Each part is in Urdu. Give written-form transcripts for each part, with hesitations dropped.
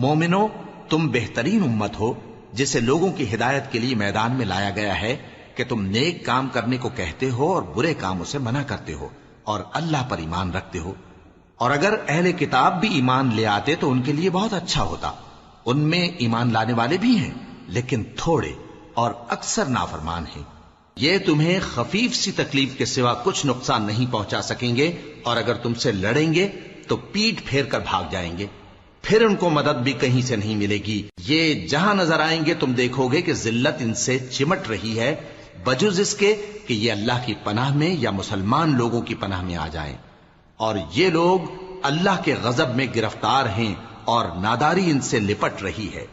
مومنو، تم بہترین امت ہو جسے لوگوں کی ہدایت کے لیے میدان میں لایا گیا ہے کہ تم نیک کام کرنے کو کہتے ہو اور برے کاموں سے منع کرتے ہو اور اللہ پر ایمان رکھتے ہو۔ اور اگر اہل کتاب بھی ایمان لے آتے تو ان کے لیے بہت اچھا ہوتا۔ ان میں ایمان لانے والے بھی ہیں لیکن تھوڑے اور اکثر نافرمان ہیں۔ یہ تمہیں خفیف سی تکلیف کے سوا کچھ نقصان نہیں پہنچا سکیں گے، اور اگر تم سے لڑیں گے تو پیٹ پھیر کر بھاگ جائیں گے، پھر ان کو مدد بھی کہیں سے نہیں ملے گی۔ یہ جہاں نظر آئیں گے تم دیکھو گے کہ ذلت ان سے چمٹ رہی ہے، بجز اس کے کہ یہ اللہ کی پناہ میں یا مسلمان لوگوں کی پناہ میں آ جائیں۔ اور یہ لوگ اللہ کے غضب میں گرفتار ہیں اور ناداری ان سے لپٹ رہی ہے۔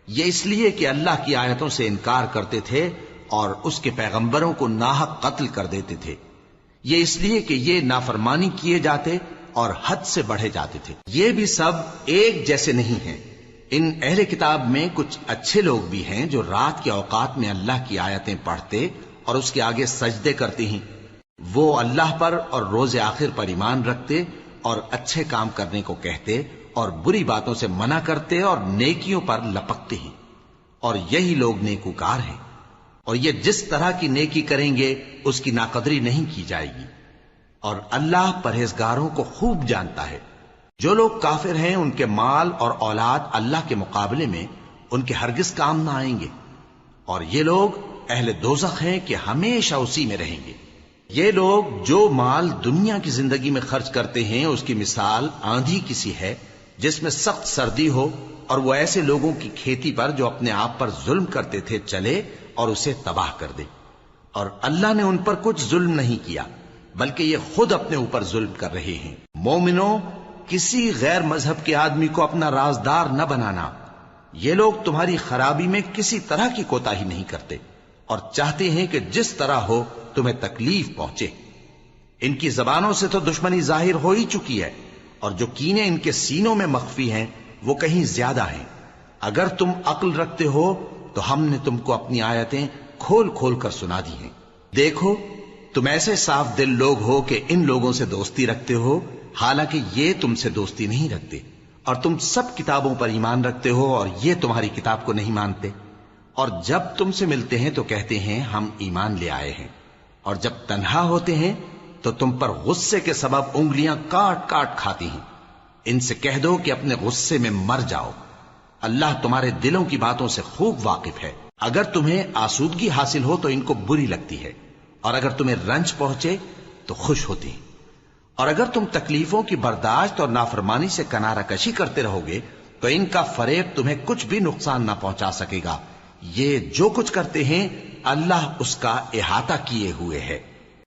یہ اس لیے کہ اللہ کی آیتوں سے انکار کرتے تھے اور اس کے پیغمبروں کو ناحق قتل کر دیتے تھے۔ یہ اس لیے کہ یہ نافرمانی کیے جاتے اور حد سے بڑھے جاتے تھے۔ یہ بھی سب ایک جیسے نہیں ہیں۔ ان اہل کتاب میں کچھ اچھے لوگ بھی ہیں جو رات کے اوقات میں اللہ کی آیتیں پڑھتے اور اس کے آگے سجدے کرتے ہیں۔ وہ اللہ پر اور روز آخر پر ایمان رکھتے اور اچھے کام کرنے کو کہتے اور بری باتوں سے منع کرتے اور نیکیوں پر لپکتے ہیں، اور یہی لوگ نیکوکار ہیں۔ اور یہ جس طرح کی نیکی کریں گے اس کی ناقدری نہیں کی جائے گی، اور اللہ پرہیزگاروں کو خوب جانتا ہے۔ جو لوگ کافر ہیں ان کے مال اور اولاد اللہ کے مقابلے میں ان کے ہرگز کام نہ آئیں گے، اور یہ لوگ اہل دوزخ ہیں کہ ہمیشہ اسی میں رہیں گے۔ یہ لوگ جو مال دنیا کی زندگی میں خرچ کرتے ہیں اس کی مثال آندھی کسی ہے جس میں سخت سردی ہو، اور وہ ایسے لوگوں کی کھیتی پر جو اپنے آپ پر ظلم کرتے تھے چلے اور اسے تباہ کر دے۔ اور اللہ نے ان پر کچھ ظلم نہیں کیا بلکہ یہ خود اپنے اوپر ظلم کر رہے ہیں۔ مومنوں، کسی غیر مذہب کے آدمی کو اپنا رازدار نہ بنانا۔ یہ لوگ تمہاری خرابی میں کسی طرح کی کوتاہی نہیں کرتے اور چاہتے ہیں کہ جس طرح ہو تمہیں تکلیف پہنچے۔ ان کی زبانوں سے تو دشمنی ظاہر ہو ہی چکی ہے، اور جو کینے ان کے سینوں میں مخفی ہیں وہ کہیں زیادہ ہیں۔ اگر تم عقل رکھتے ہو تو ہم نے تم کو اپنی آیتیں کھول کھول کر سنا دی ہیں۔ دیکھو، تم ایسے صاف دل لوگ ہو کہ ان لوگوں سے دوستی رکھتے ہو حالانکہ یہ تم سے دوستی نہیں رکھتے، اور تم سب کتابوں پر ایمان رکھتے ہو اور یہ تمہاری کتاب کو نہیں مانتے، اور جب تم سے ملتے ہیں تو کہتے ہیں ہم ایمان لے آئے ہیں، اور جب تنہا ہوتے ہیں تو تم پر غصے کے سبب انگلیاں کاٹ کاٹ کھاتی ہیں۔ ان سے کہہ دو کہ اپنے غصے میں مر جاؤ، اللہ تمہارے دلوں کی باتوں سے خوب واقف ہے۔ اگر تمہیں آسودگی حاصل ہو تو ان کو بری لگتی ہے، اور اگر تمہیں رنج پہنچے تو خوش ہوتی ہیں۔ اور اگر تم تکلیفوں کی برداشت اور نافرمانی سے کنارہ کشی کرتے رہو گے تو ان کا فریب تمہیں کچھ بھی نقصان نہ پہنچا سکے گا۔ یہ جو کچھ کرتے ہیں اللہ اس کا احاطہ کیے ہوئے ہے۔